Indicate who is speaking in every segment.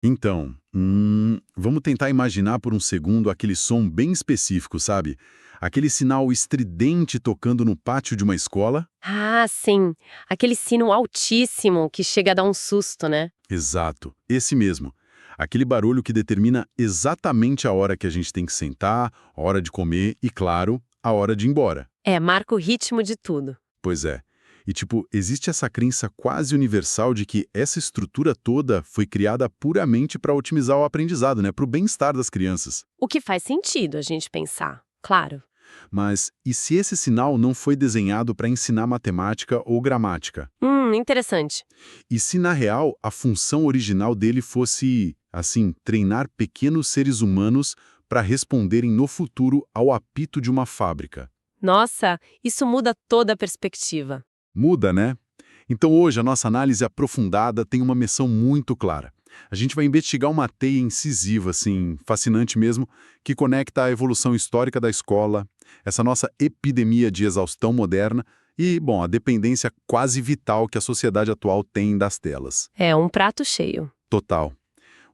Speaker 1: Então, vamos tentar imaginar por um segundo aquele som bem específico, sabe? Aquele sinal estridente tocando no pátio de uma escola.
Speaker 2: Ah, sim. Aquele sino altíssimo que chega a dar um susto, né?
Speaker 1: Exato, esse mesmo. Aquele barulho que determina exatamente a hora que a gente tem que sentar, a hora de comer e, claro, a hora de ir embora.
Speaker 2: É, marca o ritmo de tudo.
Speaker 1: Pois é. E, tipo, existe essa crença quase universal de que essa estrutura toda foi criada puramente para otimizar o aprendizado, né? Para o bem-estar das crianças.
Speaker 2: O que faz sentido a gente pensar, claro.
Speaker 1: Mas e se esse sinal não foi desenhado para ensinar matemática ou gramática?
Speaker 2: Interessante.
Speaker 1: E se, na real, a função original dele fosse, assim, treinar pequenos seres humanos para responderem no futuro ao apito de uma fábrica?
Speaker 2: Nossa, isso muda toda a perspectiva.
Speaker 1: Muda, né? Então hoje a nossa análise aprofundada tem uma missão muito clara. A gente vai investigar uma teia incisiva, assim, fascinante mesmo, que conecta a evolução histórica da escola, essa nossa epidemia de exaustão moderna e, bom, a dependência quase vital que a sociedade atual tem das telas.
Speaker 2: É um prato cheio.
Speaker 1: Total.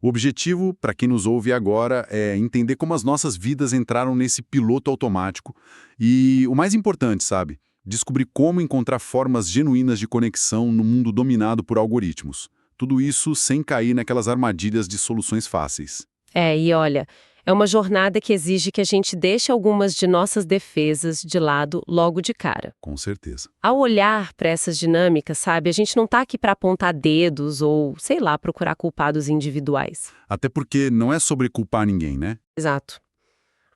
Speaker 1: O objetivo, para quem nos ouve agora, é entender como as nossas vidas entraram nesse piloto automático e, o mais importante, sabe, descobrir como encontrar formas genuínas de conexão no mundo dominado por algoritmos. Tudo isso sem cair naquelas armadilhas de soluções fáceis.
Speaker 2: E olha, é uma jornada que exige que a gente deixe algumas de nossas defesas de lado logo de cara.
Speaker 1: Com certeza.
Speaker 2: Ao olhar para essas dinâmicas, sabe, a gente não está aqui para apontar dedos ou, sei lá, procurar culpados individuais.
Speaker 1: Até porque não é sobre culpar ninguém, né?
Speaker 2: Exato.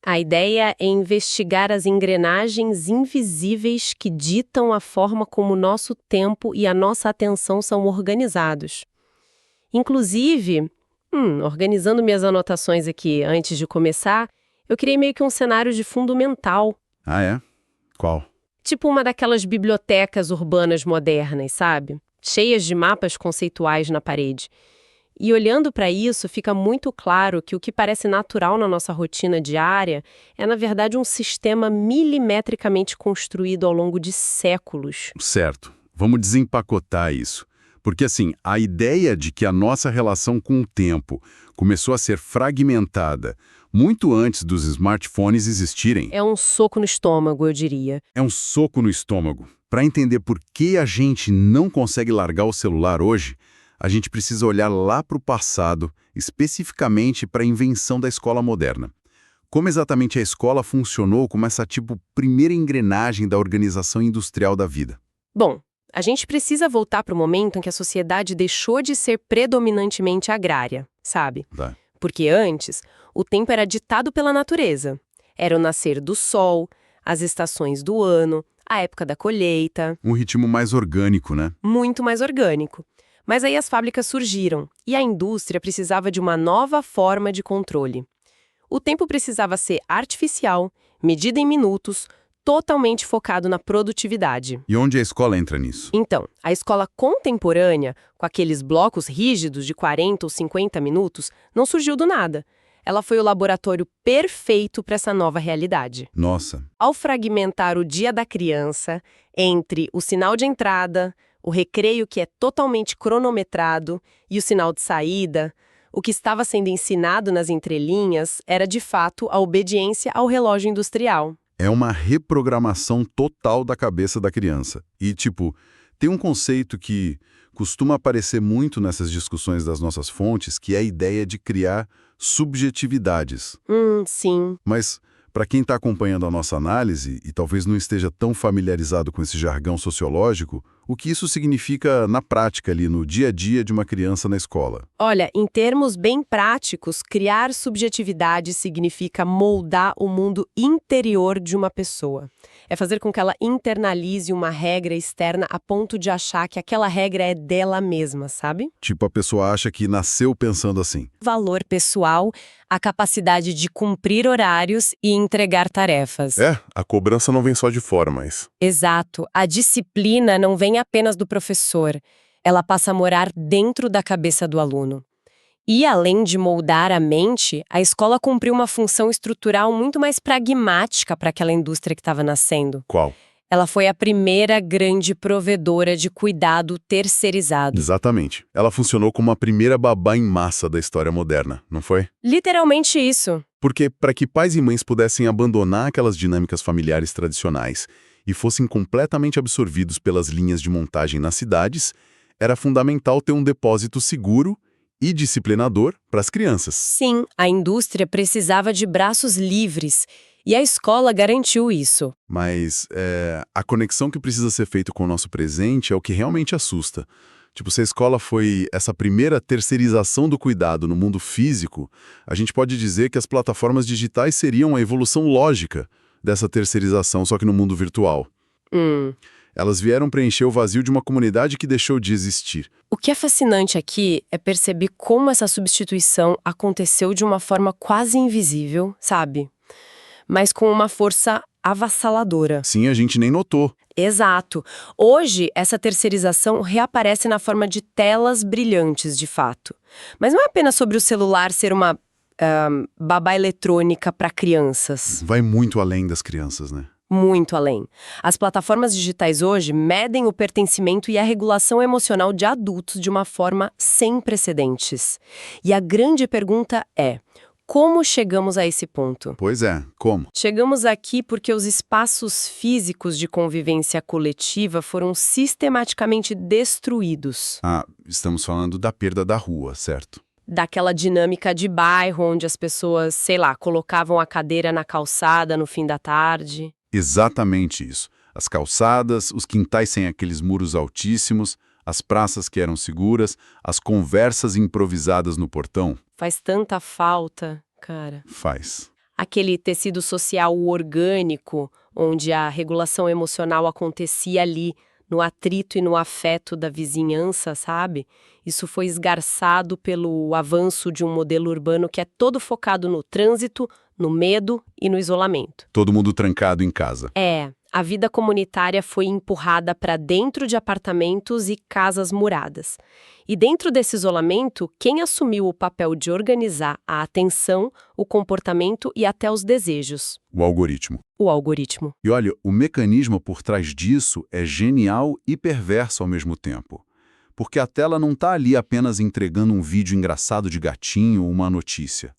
Speaker 2: A ideia é investigar as engrenagens invisíveis que ditam a forma como o nosso tempo e a nossa atenção são organizados. Inclusive, organizando minhas anotações aqui antes de começar, eu criei meio que um cenário de fundo mental,
Speaker 1: Ah, é? Qual?
Speaker 2: tipo uma daquelas bibliotecas urbanas modernas, sabe? Cheias de mapas conceituais na parede. E olhando para isso, fica muito claro que o que parece natural na nossa rotina diária é, na verdade, um sistema milimetricamente construído ao longo de séculos.
Speaker 1: Certo. Vamos desempacotar isso. Porque, assim, a ideia de que a nossa relação com o tempo começou a ser fragmentada muito antes dos smartphones existirem,
Speaker 2: É um soco no estômago, eu diria.
Speaker 1: é um soco no estômago. Para entender por que a gente não consegue largar o celular hoje, a gente precisa olhar lá para o passado, especificamente para a invenção da escola moderna. Como exatamente a escola funcionou como essa, tipo, primeira engrenagem da organização industrial da vida.
Speaker 2: Bom, a gente precisa voltar para o momento em que a sociedade deixou de ser predominantemente agrária, sabe?
Speaker 1: Tá?
Speaker 2: Porque antes, o tempo era ditado pela natureza. Era o nascer do sol, as estações do ano, a época da colheita,
Speaker 1: Um ritmo mais orgânico, né?
Speaker 2: muito mais orgânico. Mas aí as fábricas surgiram e a indústria precisava de uma nova forma de controle. O tempo precisava ser artificial, medido em minutos, totalmente focado na produtividade.
Speaker 1: E onde a escola entra nisso?
Speaker 2: Então, a escola contemporânea, com aqueles blocos rígidos de 40 ou 50 minutos, não surgiu do nada. Ela foi o laboratório perfeito para essa nova realidade.
Speaker 1: Nossa,
Speaker 2: Ao fragmentar o dia da criança entre o sinal de entrada, o recreio que é totalmente cronometrado e o sinal de saída, o que estava sendo ensinado nas entrelinhas era de fato a obediência ao relógio industrial.
Speaker 1: é uma reprogramação total da cabeça da criança. E, tipo, tem um conceito que costuma aparecer muito nessas discussões das nossas fontes, que é a ideia de criar subjetividades.
Speaker 2: Sim.
Speaker 1: Mas, para quem está acompanhando a nossa análise e talvez não esteja tão familiarizado com esse jargão sociológico, o que isso significa na prática ali, no dia a dia de uma criança na escola?
Speaker 2: Olha, em termos bem práticos, criar subjetividade significa moldar o mundo interior de uma pessoa. É fazer com que ela internalize uma regra externa a ponto de achar que aquela regra é dela mesma, sabe?
Speaker 1: Tipo, a pessoa acha que nasceu pensando assim.
Speaker 2: Valor pessoal, a capacidade de cumprir horários e entregar tarefas.
Speaker 3: A cobrança não vem só de fora, mas...
Speaker 2: Exato. A disciplina não vem apenas do professor. Ela passa a morar dentro da cabeça do aluno. E, além de moldar a mente, a escola cumpriu uma função estrutural muito mais pragmática para aquela indústria que estava nascendo.
Speaker 3: Qual?
Speaker 2: Ela foi a primeira grande provedora de cuidado terceirizado.
Speaker 3: Exatamente. Ela funcionou como a primeira babá em massa da história moderna, não foi?
Speaker 2: Literalmente isso.
Speaker 3: Porque para que pais e mães pudessem abandonar aquelas dinâmicas familiares tradicionais e fossem completamente absorvidos pelas linhas de montagem nas cidades, era fundamental ter um depósito seguro e disciplinador para as crianças.
Speaker 2: Sim, a indústria precisava de braços livres e a escola garantiu isso.
Speaker 3: Mas a conexão que precisa ser feita com o nosso presente é o que realmente assusta. Tipo, se a escola foi essa primeira terceirização do cuidado no mundo físico, a gente pode dizer que as plataformas digitais seriam a evolução lógica dessa terceirização, só que no mundo virtual. Elas vieram preencher o vazio de uma comunidade que deixou de existir.
Speaker 2: O que é fascinante aqui é perceber como essa substituição aconteceu de uma forma quase invisível, sabe? Mas com uma força avassaladora.
Speaker 3: Sim, a gente nem notou.
Speaker 2: Exato. Hoje, essa terceirização reaparece na forma de telas brilhantes, de fato. Mas não é apenas sobre o celular ser uma babá eletrônica para crianças.
Speaker 3: Vai muito além das crianças, né?
Speaker 2: Muito além. As plataformas digitais hoje medem o pertencimento e a regulação emocional de adultos de uma forma sem precedentes. E a grande pergunta é: como chegamos a esse ponto?
Speaker 3: Pois é, como?
Speaker 2: Chegamos aqui porque os espaços físicos de convivência coletiva foram sistematicamente destruídos.
Speaker 3: Ah, estamos falando da perda da rua, certo?
Speaker 2: Daquela dinâmica de bairro onde as pessoas, sei lá, colocavam a cadeira na calçada no fim da tarde.
Speaker 3: Exatamente isso. As calçadas, os quintais sem aqueles muros altíssimos, as praças que eram seguras, as conversas improvisadas no portão.
Speaker 2: Faz tanta falta, cara.
Speaker 3: Faz.
Speaker 2: Aquele tecido social orgânico, onde a regulação emocional acontecia ali, no atrito e no afeto da vizinhança, sabe? Isso foi esgarçado pelo avanço de um modelo urbano que é todo focado no trânsito, no medo e no isolamento.
Speaker 3: Todo mundo trancado em casa.
Speaker 2: A vida comunitária foi empurrada para dentro de apartamentos e casas muradas. E dentro desse isolamento, quem assumiu o papel de organizar a atenção, o comportamento e até os desejos?
Speaker 3: O algoritmo.
Speaker 2: O algoritmo.
Speaker 3: E olha, o mecanismo por trás disso é genial e perverso ao mesmo tempo. Porque a tela não está ali apenas entregando um vídeo engraçado de gatinho ou uma notícia.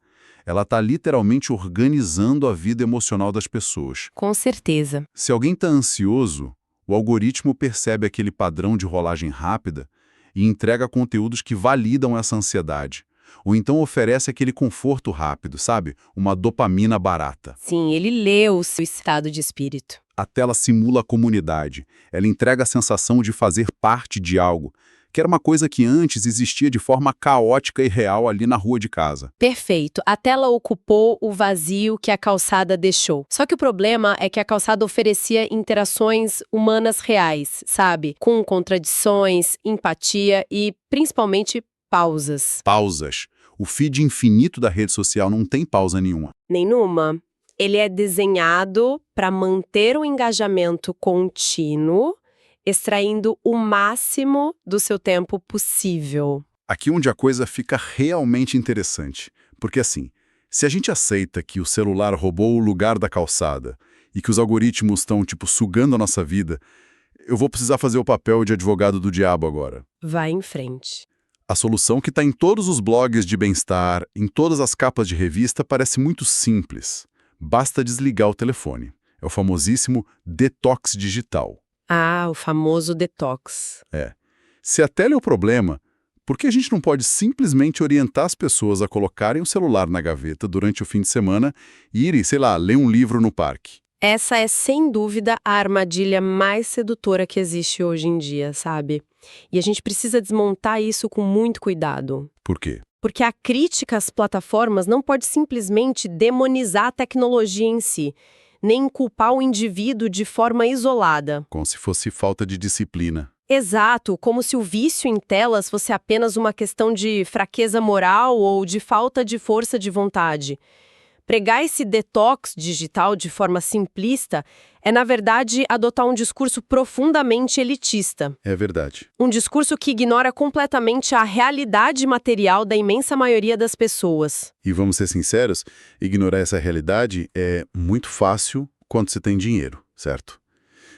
Speaker 3: Ela está literalmente organizando a vida emocional das pessoas.
Speaker 2: Com certeza.
Speaker 3: Se alguém está ansioso, o algoritmo percebe aquele padrão de rolagem rápida e entrega conteúdos que validam essa ansiedade. Ou então oferece aquele conforto rápido, sabe? Uma dopamina barata.
Speaker 2: Sim, ele lê o seu estado de espírito.
Speaker 3: A tela simula a comunidade. Ela entrega a sensação de fazer parte de algo, que era uma coisa que antes existia de forma caótica e real ali na rua de casa.
Speaker 2: Perfeito. A tela ocupou o vazio que a calçada deixou. Só que o problema é que a calçada oferecia interações humanas reais, sabe? Com contradições, empatia e, principalmente, pausas.
Speaker 3: Pausas. O feed infinito da rede social não tem pausa nenhuma.
Speaker 2: Nenhuma. Ele é desenhado para manter o engajamento contínuo, extraindo o máximo do seu tempo possível.
Speaker 3: Aqui onde a coisa fica realmente interessante. Porque assim, se a gente aceita que o celular roubou o lugar da calçada e que os algoritmos estão, sugando a nossa vida, eu vou precisar fazer o papel de advogado do diabo agora.
Speaker 2: Vai em frente.
Speaker 3: A solução que está em todos os blogs de bem-estar, em todas as capas de revista, parece muito simples. Basta desligar o telefone. É o famosíssimo detox digital.
Speaker 2: Ah, o famoso detox.
Speaker 3: Se a tela é o problema, por que a gente não pode simplesmente orientar as pessoas a colocarem o celular na gaveta durante o fim de semana e irem, ler um livro no parque?
Speaker 2: Essa é, sem dúvida, a armadilha mais sedutora que existe hoje em dia, sabe? E a gente precisa desmontar isso com muito cuidado.
Speaker 3: Por quê?
Speaker 2: Porque a crítica às plataformas não pode simplesmente demonizar a tecnologia em si, nem culpar o indivíduo de forma isolada.
Speaker 3: Como se fosse falta de disciplina.
Speaker 2: Exato, como se o vício em telas fosse apenas uma questão de fraqueza moral ou de falta de força de vontade. Pregar esse detox digital de forma simplista é, na verdade, adotar um discurso profundamente elitista.
Speaker 3: É verdade.
Speaker 2: Um discurso que ignora completamente a realidade material da imensa maioria das pessoas.
Speaker 3: E vamos ser sinceros, ignorar essa realidade é muito fácil quando se tem dinheiro, certo?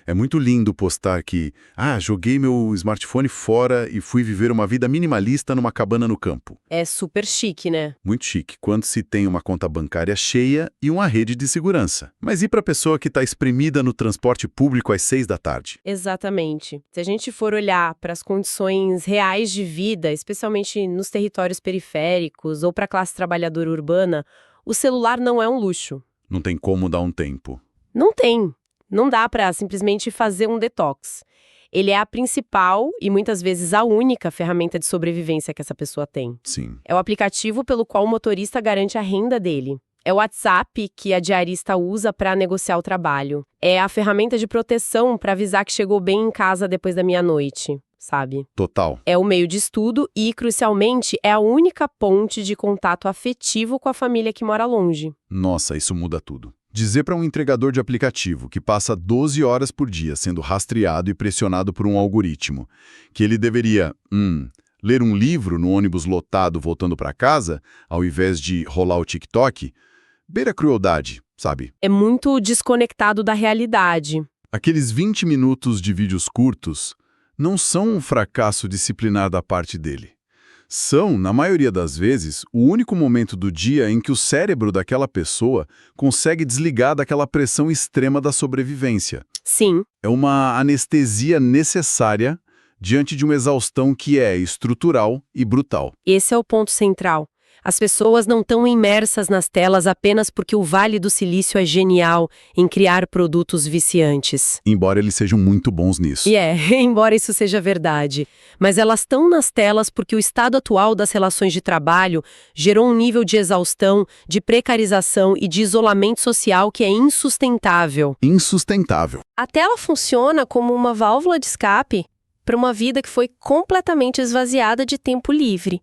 Speaker 3: É muito lindo postar que, joguei meu smartphone fora e fui viver uma vida minimalista numa cabana no campo.
Speaker 2: É super chique, né?
Speaker 3: Muito chique, quando se tem uma conta bancária cheia e uma rede de segurança. Mas e para a pessoa que está espremida no transporte público às 6 da tarde?
Speaker 2: Exatamente. Se a gente for olhar para as condições reais de vida, especialmente nos territórios periféricos ou para a classe trabalhadora urbana, o celular não é um luxo.
Speaker 3: Não tem como dar um tempo.
Speaker 2: Não tem. Não dá para simplesmente fazer um detox. Ele é a principal e muitas vezes a única ferramenta de sobrevivência que essa pessoa tem.
Speaker 3: Sim.
Speaker 2: É o aplicativo pelo qual o motorista garante a renda dele. É o WhatsApp que a diarista usa para negociar o trabalho. É a ferramenta de proteção para avisar que chegou bem em casa depois da meia-noite, sabe?
Speaker 3: Total.
Speaker 2: É o meio de estudo e, crucialmente, é a única ponte de contato afetivo com a família que mora longe.
Speaker 3: Nossa, isso muda tudo. Dizer para um entregador de aplicativo que passa 12 horas por dia sendo rastreado e pressionado por um algoritmo, que ele deveria, ler um livro no ônibus lotado voltando para casa, ao invés de rolar o TikTok, beira a crueldade, sabe?
Speaker 2: É muito desconectado da realidade.
Speaker 3: Aqueles 20 minutos de vídeos curtos não são um fracasso disciplinar da parte dele. São, na maioria das vezes, o único momento do dia em que o cérebro daquela pessoa consegue desligar daquela pressão extrema da sobrevivência.
Speaker 2: Sim.
Speaker 3: É uma anestesia necessária diante de uma exaustão que é estrutural e brutal.
Speaker 2: Esse é o ponto central. As pessoas não estão imersas nas telas apenas porque o Vale do Silício é genial em criar produtos viciantes.
Speaker 3: Embora eles sejam muito bons nisso.
Speaker 2: Embora isso seja verdade. Mas elas estão nas telas porque o estado atual das relações de trabalho gerou um nível de exaustão, de precarização e de isolamento social que é insustentável.
Speaker 3: Insustentável.
Speaker 2: A tela funciona como uma válvula de escape para uma vida que foi completamente esvaziada de tempo livre.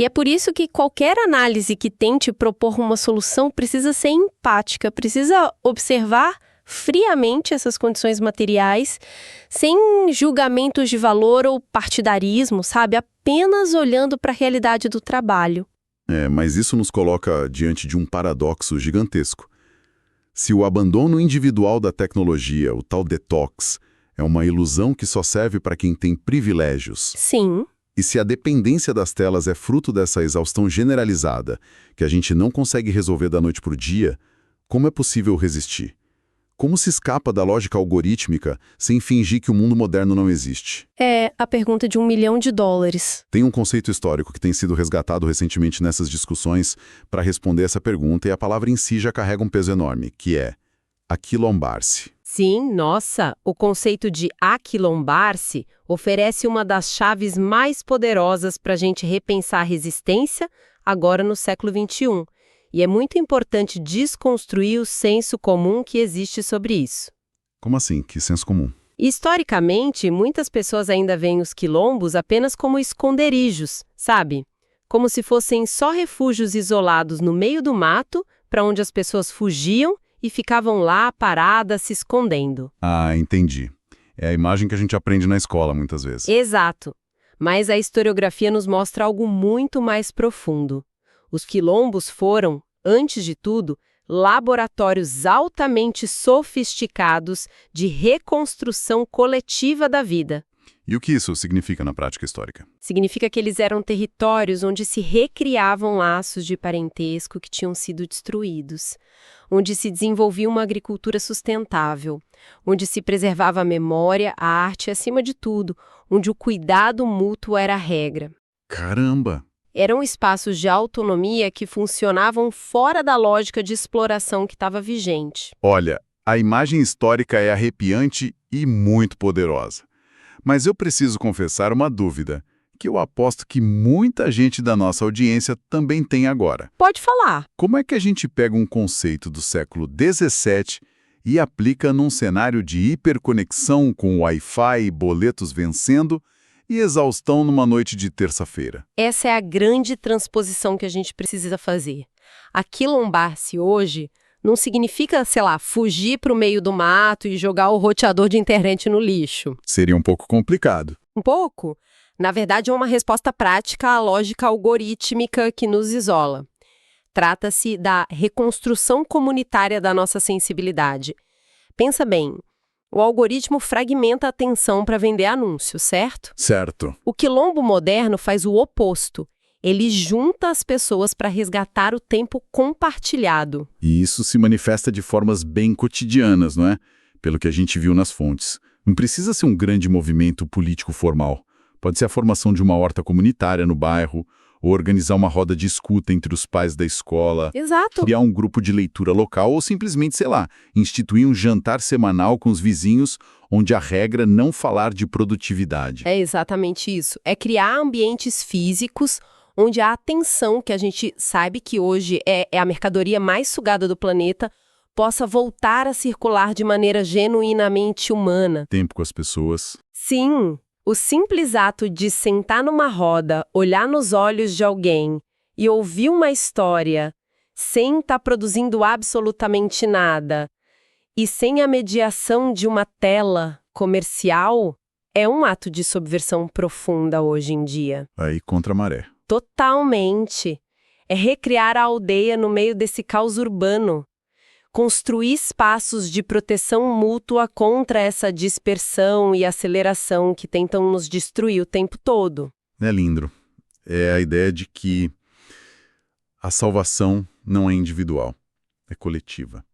Speaker 2: E é por isso que qualquer análise que tente propor uma solução precisa ser empática, precisa observar friamente essas condições materiais, sem julgamentos de valor ou partidarismo, sabe? Apenas olhando para a realidade do trabalho.
Speaker 3: Mas isso nos coloca diante de um paradoxo gigantesco. Se o abandono individual da tecnologia, o tal detox, é uma ilusão que só serve para quem tem privilégios.
Speaker 2: Sim.
Speaker 3: E se a dependência das telas é fruto dessa exaustão generalizada, que a gente não consegue resolver da noite para o dia, como é possível resistir? Como se escapa da lógica algorítmica sem fingir que o mundo moderno não existe?
Speaker 2: É a pergunta de $1 milhão.
Speaker 3: Tem um conceito histórico que tem sido resgatado recentemente nessas discussões para responder essa pergunta, e a palavra em si já carrega um peso enorme, que é aquilombar-se.
Speaker 2: Sim, nossa, o conceito de aquilombar-se oferece uma das chaves mais poderosas para a gente repensar a resistência agora no século XXI. E é muito importante desconstruir o senso comum que existe sobre isso.
Speaker 3: Como assim? Que senso comum?
Speaker 2: Historicamente, muitas pessoas ainda veem os quilombos apenas como esconderijos, sabe? Como se fossem só refúgios isolados no meio do mato, para onde as pessoas fugiam e ficavam lá paradas, se escondendo.
Speaker 3: Ah, entendi. É a imagem que a gente aprende na escola, muitas vezes.
Speaker 2: Exato. Mas a historiografia nos mostra algo muito mais profundo. Os quilombos foram, antes de tudo, laboratórios altamente sofisticados de reconstrução coletiva da vida.
Speaker 3: E o que isso significa na prática histórica?
Speaker 2: Significa que eles eram territórios onde se recriavam laços de parentesco que tinham sido destruídos, onde se desenvolvia uma agricultura sustentável, onde se preservava a memória, a arte e, acima de tudo, onde o cuidado mútuo era a regra.
Speaker 3: Caramba!
Speaker 2: Eram espaços de autonomia que funcionavam fora da lógica de exploração que estava vigente.
Speaker 3: Olha, a imagem histórica é arrepiante e muito poderosa. Mas eu preciso confessar uma dúvida, que eu aposto que muita gente da nossa audiência também tem agora.
Speaker 2: Pode falar.
Speaker 3: Como é que a gente pega um conceito do século XVII e aplica num cenário de hiperconexão com Wi-Fi e boletos vencendo e exaustão numa noite de terça-feira?
Speaker 2: Essa é a grande transposição que a gente precisa fazer. Aquilombar-se hoje não significa, sei lá, fugir para o meio do mato e jogar o roteador de internet no lixo.
Speaker 3: Seria um pouco complicado.
Speaker 2: Um pouco? Na verdade, é uma resposta prática à lógica algorítmica que nos isola. Trata-se da reconstrução comunitária da nossa sensibilidade. Pensa bem, O algoritmo fragmenta a atenção para vender anúncios, certo?
Speaker 3: Certo.
Speaker 2: O quilombo moderno faz o oposto. Ele junta as pessoas para resgatar o tempo compartilhado.
Speaker 3: E isso se manifesta de formas bem cotidianas, não é? Pelo que a gente viu nas fontes. Não precisa ser um grande movimento político formal. Pode ser a formação de uma horta comunitária no bairro, ou organizar uma roda de escuta entre os pais da escola,
Speaker 2: Exato.
Speaker 3: criar um grupo de leitura local ou simplesmente, sei lá, instituir um jantar semanal com os vizinhos onde a regra é não falar de produtividade.
Speaker 2: É exatamente isso. É criar ambientes físicos onde a atenção, que a gente sabe que hoje é a mercadoria mais sugada do planeta, possa voltar a circular de maneira genuinamente humana.
Speaker 3: Tempo com as pessoas.
Speaker 2: Sim, o simples ato de sentar numa roda, olhar nos olhos de alguém e ouvir uma história sem estar produzindo absolutamente nada e sem a mediação de uma tela comercial é um ato de subversão profunda hoje em dia.
Speaker 3: Aí contra a maré.
Speaker 2: Totalmente. É recriar a aldeia no meio desse caos urbano. Construir espaços de proteção mútua contra essa dispersão e aceleração que tentam nos destruir o tempo todo.
Speaker 3: É lindo. É a ideia de que a salvação não é individual, é coletiva.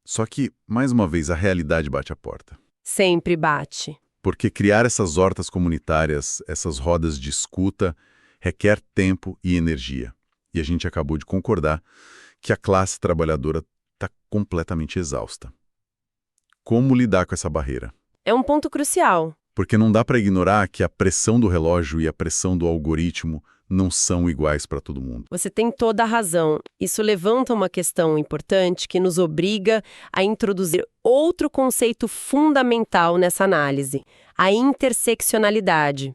Speaker 3: Só que, mais uma vez, a realidade bate a porta.
Speaker 2: Sempre bate.
Speaker 3: Porque criar essas hortas comunitárias, essas rodas de escuta, requer tempo e energia. E a gente acabou de concordar que a classe trabalhadora está completamente exausta. Como lidar com essa barreira?
Speaker 2: É um ponto crucial.
Speaker 3: Porque não dá para ignorar que a pressão do relógio e a pressão do algoritmo não são iguais para todo mundo.
Speaker 2: Você tem toda a razão. Isso levanta uma questão importante que nos obriga a introduzir outro conceito fundamental nessa análise: a interseccionalidade.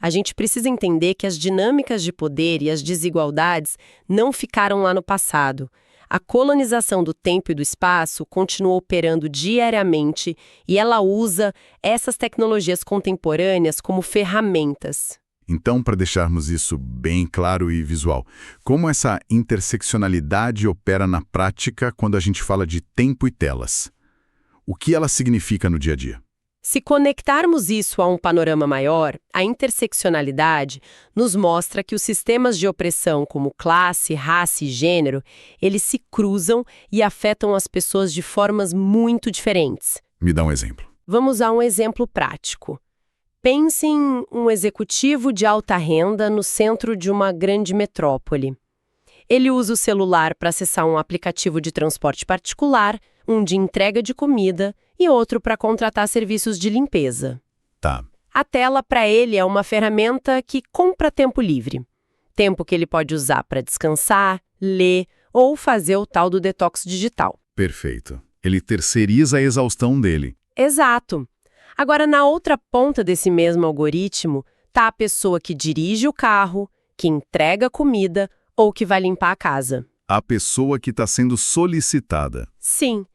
Speaker 2: A gente precisa entender que as dinâmicas de poder e as desigualdades não ficaram lá no passado. A colonização do tempo e do espaço continua operando diariamente e ela usa essas tecnologias contemporâneas como ferramentas.
Speaker 3: Então, para deixarmos isso bem claro e visual, como essa interseccionalidade opera na prática quando a gente fala de tempo e telas? O que ela significa no dia a dia?
Speaker 2: Se conectarmos isso a um panorama maior, a interseccionalidade nos mostra que os sistemas de opressão como classe, raça e gênero, eles se cruzam e afetam as pessoas de formas muito diferentes.
Speaker 3: Me dá um exemplo.
Speaker 2: Vamos a um exemplo prático. Pense em um executivo de alta renda no centro de uma grande metrópole. Ele usa o celular para acessar um aplicativo de transporte particular, um de entrega de comida e outro para contratar serviços de limpeza.
Speaker 3: Tá.
Speaker 2: A tela, para ele, é uma ferramenta que compra tempo livre. Tempo que ele pode usar para descansar, ler ou fazer o tal do detox digital.
Speaker 3: Perfeito. Ele terceiriza a exaustão dele.
Speaker 2: Exato. Agora, na outra ponta desse mesmo algoritmo, tá a pessoa que dirige o carro, que entrega a comida ou que vai limpar a casa.
Speaker 3: A pessoa que está sendo solicitada.
Speaker 2: Sim.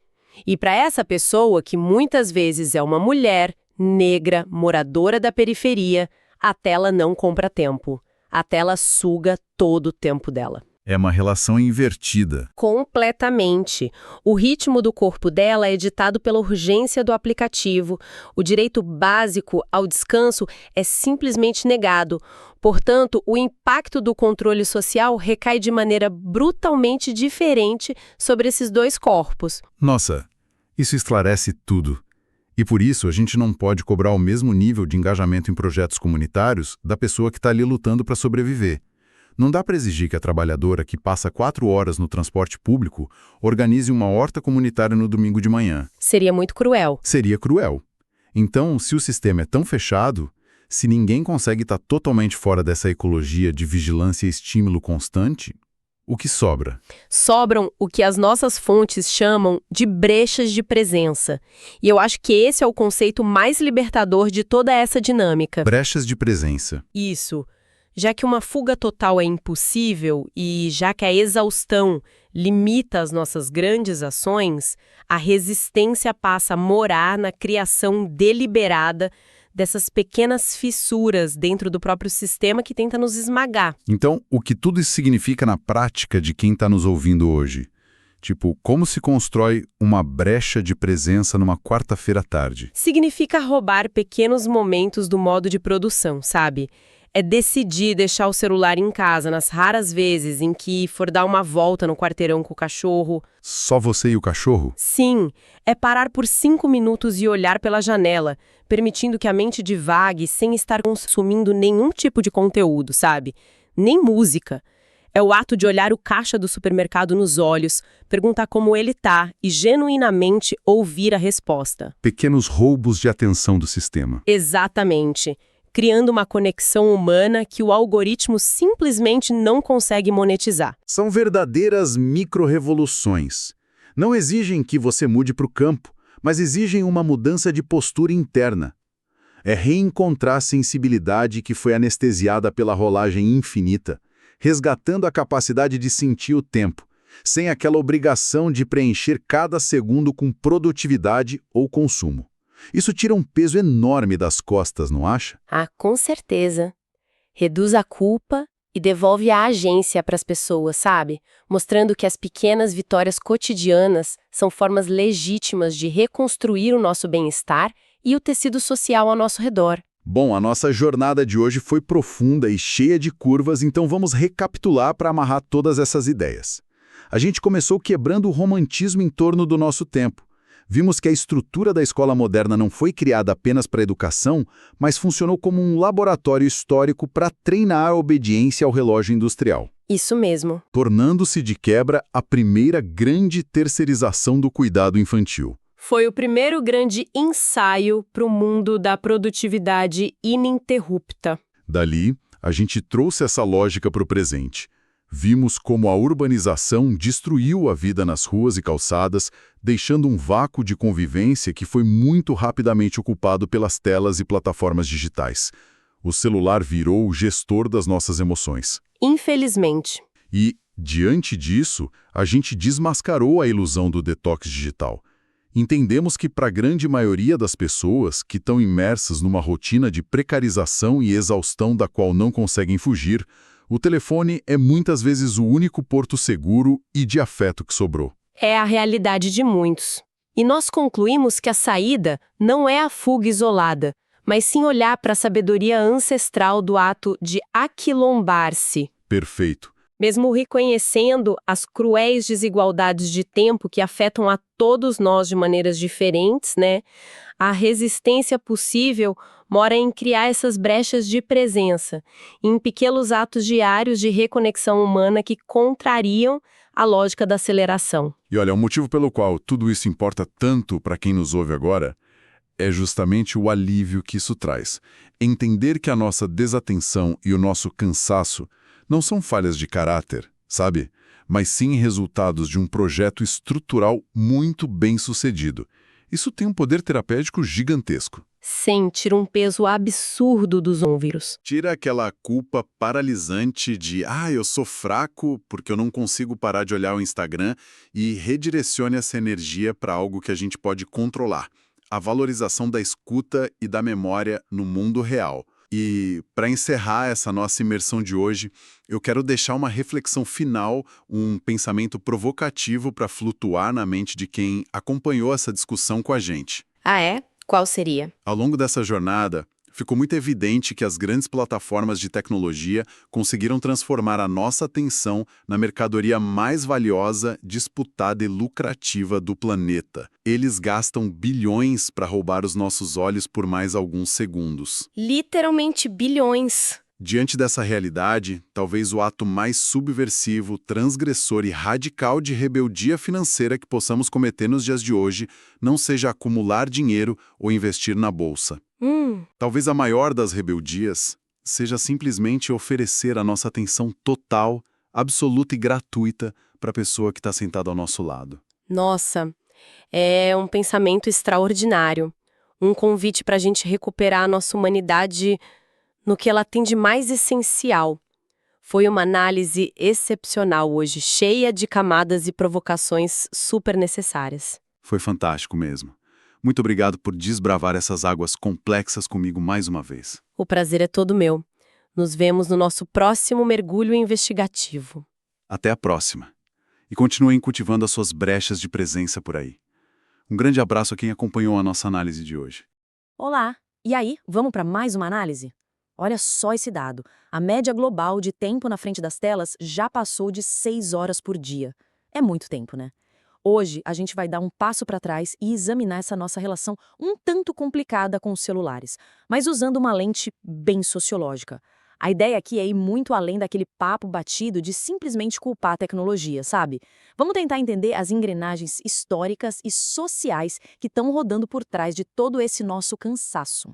Speaker 2: E para essa pessoa, que muitas vezes é uma mulher, negra, moradora da periferia, a tela não compra tempo. A tela suga todo o tempo dela.
Speaker 3: É uma relação invertida.
Speaker 2: Completamente. O ritmo do corpo dela é ditado pela urgência do aplicativo. O direito básico ao descanso é simplesmente negado. Portanto, o impacto do controle social recai de maneira brutalmente diferente sobre esses dois corpos.
Speaker 3: Nossa, isso esclarece tudo. E por isso a gente não pode cobrar o mesmo nível de engajamento em projetos comunitários da pessoa que está ali lutando para sobreviver. Não dá para exigir que a trabalhadora que passa 4 horas no transporte público organize uma horta comunitária no domingo de manhã.
Speaker 2: Seria muito cruel.
Speaker 3: Seria cruel. Então, se o sistema é tão fechado, se ninguém consegue estar totalmente fora dessa ecologia de vigilância e estímulo constante, o que sobra?
Speaker 2: Sobram o que as nossas fontes chamam de brechas de presença. E eu acho que esse é o conceito mais libertador de toda essa dinâmica.
Speaker 3: Brechas de presença.
Speaker 2: Isso. Já que uma fuga total é impossível e já que a exaustão limita as nossas grandes ações, a resistência passa a morar na criação deliberada dessas pequenas fissuras dentro do próprio sistema que tenta nos esmagar.
Speaker 3: Então, o que tudo isso significa na prática de quem está nos ouvindo hoje? Tipo, como se constrói uma brecha de presença numa quarta-feira à tarde.
Speaker 2: Significa roubar pequenos momentos do modo de produção, sabe? É decidir deixar o celular em casa nas raras vezes em que for dar uma volta no quarteirão com o cachorro.
Speaker 3: Só você e o cachorro?
Speaker 2: Sim, é parar por 5 minutos e olhar pela janela, permitindo que a mente divague sem estar consumindo nenhum tipo de conteúdo, sabe? Nem música. É o ato de olhar o caixa do supermercado nos olhos, perguntar como ele tá e genuinamente ouvir a resposta.
Speaker 3: Pequenos roubos de atenção do sistema.
Speaker 2: Exatamente. Criando uma conexão humana que o algoritmo simplesmente não consegue monetizar.
Speaker 3: São verdadeiras micro-revoluções. Não exigem que você mude para o campo, mas exigem uma mudança de postura interna. É reencontrar a sensibilidade que foi anestesiada pela rolagem infinita, resgatando a capacidade de sentir o tempo, sem aquela obrigação de preencher cada segundo com produtividade ou consumo. Isso tira um peso enorme das costas, não acha?
Speaker 2: Ah, com certeza. Reduz a culpa e devolve a agência para as pessoas, sabe? Mostrando que as pequenas vitórias cotidianas são formas legítimas de reconstruir o nosso bem-estar e o tecido social ao nosso redor.
Speaker 3: Bom, a nossa jornada de hoje foi profunda e cheia de curvas, então vamos recapitular para amarrar todas essas ideias. A gente começou quebrando o romantismo em torno do nosso tempo. Vimos que a estrutura da escola moderna não foi criada apenas para a educação, mas funcionou como um laboratório histórico para treinar a obediência ao relógio industrial.
Speaker 2: Isso mesmo.
Speaker 3: Tornando-se de quebra a primeira grande terceirização do cuidado infantil.
Speaker 2: Foi o primeiro grande ensaio para o mundo da produtividade ininterrupta.
Speaker 3: Dali, a gente trouxe essa lógica para o presente. Vimos como a urbanização destruiu a vida nas ruas e calçadas, deixando um vácuo de convivência que foi muito rapidamente ocupado pelas telas e plataformas digitais. O celular virou o gestor das nossas emoções.
Speaker 2: Infelizmente.
Speaker 3: E, diante disso, a gente desmascarou a ilusão do detox digital. Entendemos que para a grande maioria das pessoas que estão imersas numa rotina de precarização e exaustão da qual não conseguem fugir, o telefone é muitas vezes o único porto seguro e de afeto que sobrou.
Speaker 2: É a realidade de muitos. E nós concluímos que a saída não é a fuga isolada, mas sim olhar para a sabedoria ancestral do ato de aquilombar-se.
Speaker 3: Perfeito.
Speaker 2: Mesmo reconhecendo as cruéis desigualdades de tempo que afetam a todos nós de maneiras diferentes, né? A resistência possível mora em criar essas brechas de presença, em pequenos atos diários de reconexão humana que contrariam a lógica da aceleração.
Speaker 3: E olha, o motivo pelo qual tudo isso importa tanto para quem nos ouve agora é justamente o alívio que isso traz. Entender que a nossa desatenção e o nosso cansaço não são falhas de caráter, sabe? Mas sim resultados de um projeto estrutural muito bem sucedido. Isso tem um poder terapêutico gigantesco.
Speaker 2: Sim, tira um peso absurdo dos ombros.
Speaker 3: Tira aquela culpa paralisante de eu sou fraco porque eu não consigo parar de olhar o Instagram e redirecione essa energia para algo que a gente pode controlar. A valorização da escuta e da memória no mundo real. E, para encerrar essa nossa imersão de hoje, eu quero deixar uma reflexão final, um pensamento provocativo para flutuar na mente de quem acompanhou essa discussão com a gente.
Speaker 2: Ah, é? Qual seria?
Speaker 3: Ao longo dessa jornada, ficou muito evidente que as grandes plataformas de tecnologia conseguiram transformar a nossa atenção na mercadoria mais valiosa, disputada e lucrativa do planeta. Eles gastam bilhões para roubar os nossos olhos por mais alguns segundos.
Speaker 2: Literalmente bilhões.
Speaker 3: Diante dessa realidade, talvez o ato mais subversivo, transgressor e radical de rebeldia financeira que possamos cometer nos dias de hoje não seja acumular dinheiro ou investir na bolsa. Talvez a maior das rebeldias seja simplesmente oferecer a nossa atenção total, absoluta e gratuita para a pessoa que está sentada ao nosso lado.
Speaker 2: Nossa, é um pensamento extraordinário. Um convite para a gente recuperar a nossa humanidade no que ela tem de mais essencial. Foi uma análise excepcional hoje, cheia de camadas e provocações super necessárias.
Speaker 3: Foi fantástico mesmo. Muito obrigado por desbravar essas águas complexas comigo mais uma vez.
Speaker 2: O prazer é todo meu. Nos vemos no nosso próximo mergulho investigativo.
Speaker 3: Até a próxima.
Speaker 1: e continuem cultivando as suas brechas de presença por aí. Um grande abraço a quem acompanhou a nossa análise de hoje.
Speaker 4: Olá! E aí, vamos para mais uma análise? Olha só esse dado. A média global de tempo na frente das telas já passou de 6 horas por dia. É muito tempo, né? Hoje, a gente vai dar um passo para trás e examinar essa nossa relação um tanto complicada com os celulares, mas usando uma lente bem sociológica. A ideia aqui é ir muito além daquele papo batido de simplesmente culpar a tecnologia, sabe? Vamos tentar entender as engrenagens históricas e sociais que estão rodando por trás de todo esse nosso cansaço.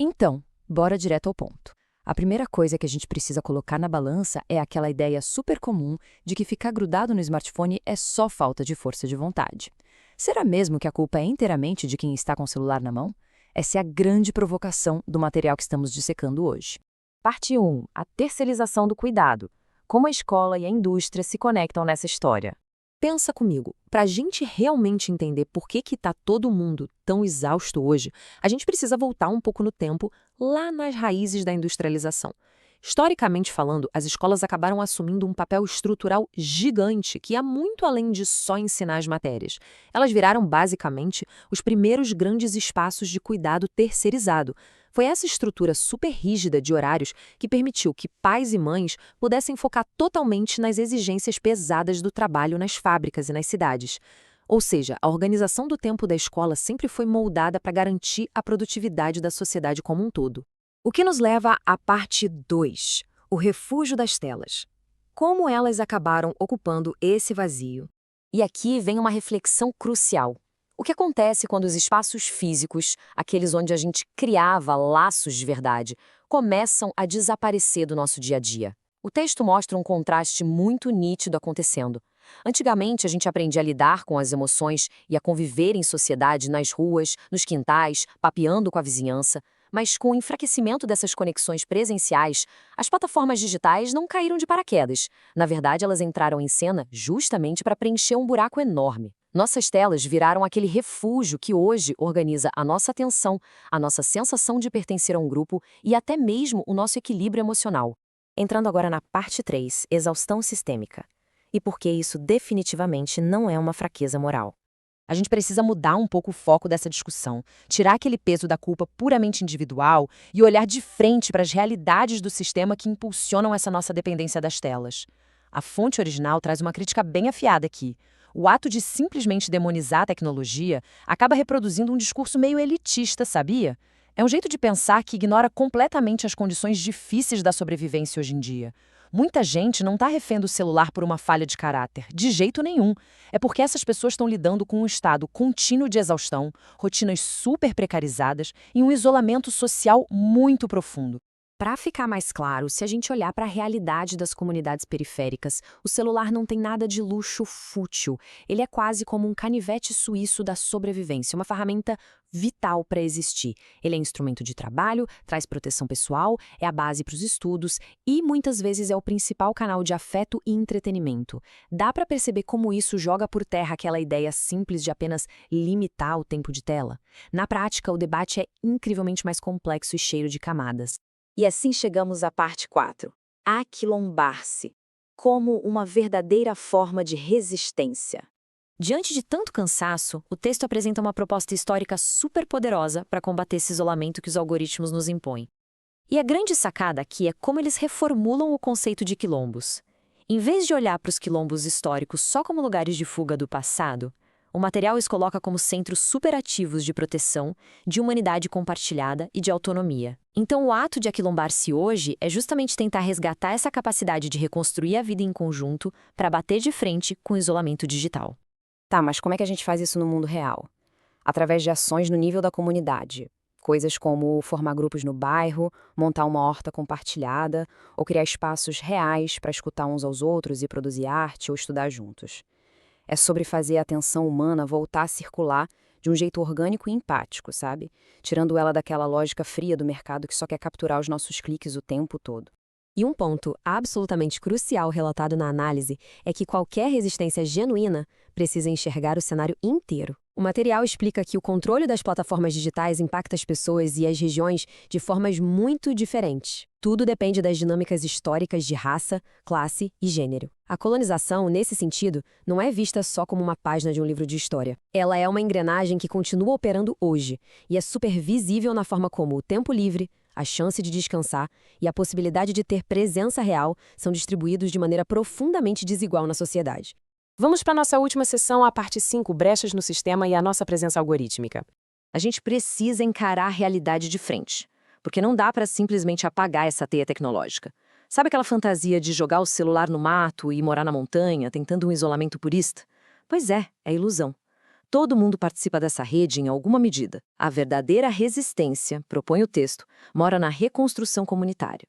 Speaker 5: Então, bora direto ao ponto. A primeira coisa que a gente precisa colocar na balança é aquela ideia super comum de que ficar grudado no smartphone é só falta de força de vontade. Será mesmo que a culpa é inteiramente de quem está com o celular na mão? Essa é a grande provocação do material que estamos dissecando hoje. Parte 1. A terceirização do cuidado. Como a escola e a indústria se conectam nessa história. Pensa comigo, para a gente realmente entender por que está todo mundo tão exausto hoje, a gente precisa voltar um pouco no tempo, lá nas raízes da industrialização. Historicamente falando, as escolas acabaram assumindo um papel estrutural gigante que ia muito além de só ensinar as matérias. Elas viraram, basicamente, os primeiros grandes espaços de cuidado terceirizado. Foi essa estrutura super rígida de horários que permitiu que pais e mães pudessem focar totalmente nas exigências pesadas do trabalho nas fábricas e nas cidades. Ou seja, a organização do tempo da escola sempre foi moldada para garantir a produtividade da sociedade como um todo. O que nos leva à parte 2, o refúgio das telas. Como elas acabaram ocupando esse vazio? E aqui vem uma reflexão crucial. O que acontece quando os espaços físicos, aqueles onde a gente criava laços de verdade, começam a desaparecer do nosso dia a dia? O texto mostra um contraste muito nítido acontecendo. Antigamente, a gente aprendia a lidar com as emoções e a conviver em sociedade nas ruas, nos quintais, papeando com a vizinhança. Mas com o enfraquecimento dessas conexões presenciais, as plataformas digitais não caíram de paraquedas. Na verdade, elas entraram em cena justamente para preencher um buraco enorme. Nossas telas viraram aquele refúgio que hoje organiza a nossa atenção, a nossa sensação de pertencer a um grupo e até mesmo o nosso equilíbrio emocional. Entrando agora na parte 3, exaustão sistêmica. E por que isso definitivamente não é uma fraqueza moral. A gente precisa mudar um pouco o foco dessa discussão, tirar aquele peso da culpa puramente individual e olhar de frente para as realidades do sistema que impulsionam essa nossa dependência das telas. A fonte original traz uma crítica bem afiada aqui. O ato de simplesmente demonizar a tecnologia acaba reproduzindo um discurso meio elitista, sabia? É um jeito de pensar que ignora completamente as condições difíceis da sobrevivência hoje em dia. Muita gente não está refém do celular por uma falha de caráter, de jeito nenhum. É porque essas pessoas estão lidando com um estado contínuo de exaustão, rotinas super precarizadas e um isolamento social muito profundo. Para ficar mais claro, se a gente olhar para a realidade das comunidades periféricas, o celular não tem nada de luxo fútil. Ele é quase como um canivete suíço da sobrevivência, uma ferramenta vital para existir. Ele é instrumento de trabalho, traz proteção pessoal, é a base para os estudos e muitas vezes é o principal canal de afeto e entretenimento. Dá para perceber como isso joga por terra aquela ideia simples de apenas limitar o tempo de tela? Na prática, o debate é incrivelmente mais complexo e cheio de camadas. E assim chegamos à parte 4. Aquilombar-se, como uma verdadeira forma de resistência. Diante de tanto cansaço, o texto apresenta uma proposta histórica super poderosa para combater esse isolamento que os algoritmos nos impõem. E a grande sacada aqui é como eles reformulam o conceito de quilombos. Em vez de olhar para os quilombos históricos só como lugares de fuga do passado, o material os coloca como centros superativos de proteção, de humanidade compartilhada e de autonomia. Então, o ato de aquilombar-se hoje é justamente tentar resgatar essa capacidade de reconstruir a vida em conjunto para bater de frente com o isolamento digital. Tá, mas como é que a gente faz isso no mundo real? Através de ações no nível da comunidade. Coisas como formar grupos no bairro, montar uma horta compartilhada ou criar espaços reais para escutar uns aos outros e produzir arte ou estudar juntos. É sobre fazer a atenção humana voltar a circular de um jeito orgânico e empático, sabe? Tirando ela daquela lógica fria do mercado que só quer capturar os nossos cliques o tempo todo.
Speaker 2: E um ponto absolutamente crucial relatado na análise é que qualquer resistência genuína precisa enxergar o cenário inteiro. O material explica que o controle das plataformas digitais impacta as pessoas e as regiões de formas muito diferentes. Tudo depende das dinâmicas históricas de raça, classe e gênero. A colonização, nesse sentido, não é vista só como uma página de um livro de história. Ela é uma engrenagem que continua operando hoje e é super visível na forma como o tempo livre, a chance de descansar e a possibilidade de ter presença real são distribuídos de maneira profundamente desigual na sociedade.
Speaker 6: Vamos para a nossa última sessão, a parte 5, brechas no sistema e a nossa presença algorítmica.
Speaker 4: A gente precisa encarar a realidade de frente, porque não dá para simplesmente apagar essa teia tecnológica. Sabe aquela fantasia de jogar o celular no mato e morar na montanha, tentando um isolamento purista? Pois é ilusão. Todo mundo participa dessa rede em alguma medida. A verdadeira resistência, propõe o texto, mora na reconstrução comunitária.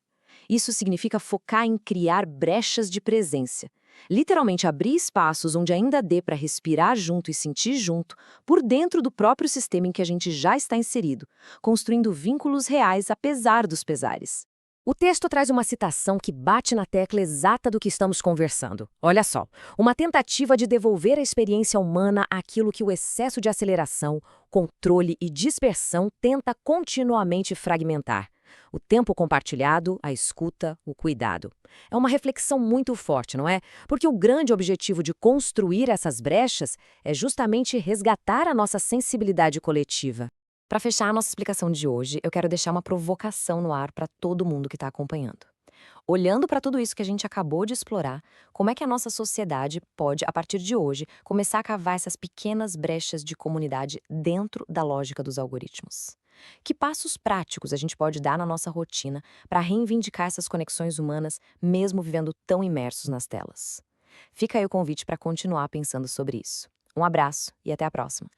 Speaker 4: Isso significa focar em criar brechas de presença. Literalmente abrir espaços onde ainda dê para respirar junto e sentir junto, por dentro do próprio sistema em que a gente já está inserido, construindo vínculos reais apesar dos pesares.
Speaker 5: O texto traz uma citação que bate na tecla exata do que estamos conversando. Olha só, uma tentativa de devolver a experiência humana àquilo que o excesso de aceleração, controle e dispersão tenta continuamente fragmentar. O tempo compartilhado, a escuta, o cuidado. É uma reflexão muito forte, não é? Porque o grande objetivo de construir essas brechas é justamente resgatar a nossa sensibilidade coletiva. Para fechar a nossa explicação de hoje, eu quero deixar uma provocação no ar para todo mundo que está acompanhando. Olhando para tudo isso que a gente acabou de explorar, como é que a nossa sociedade pode, a partir de hoje, começar a cavar essas pequenas brechas de comunidade dentro da lógica dos algoritmos? Que passos práticos a gente pode dar na nossa rotina para reivindicar essas conexões humanas, mesmo vivendo tão imersos nas telas? Fica aí o convite para continuar pensando sobre isso. Um abraço e até a próxima!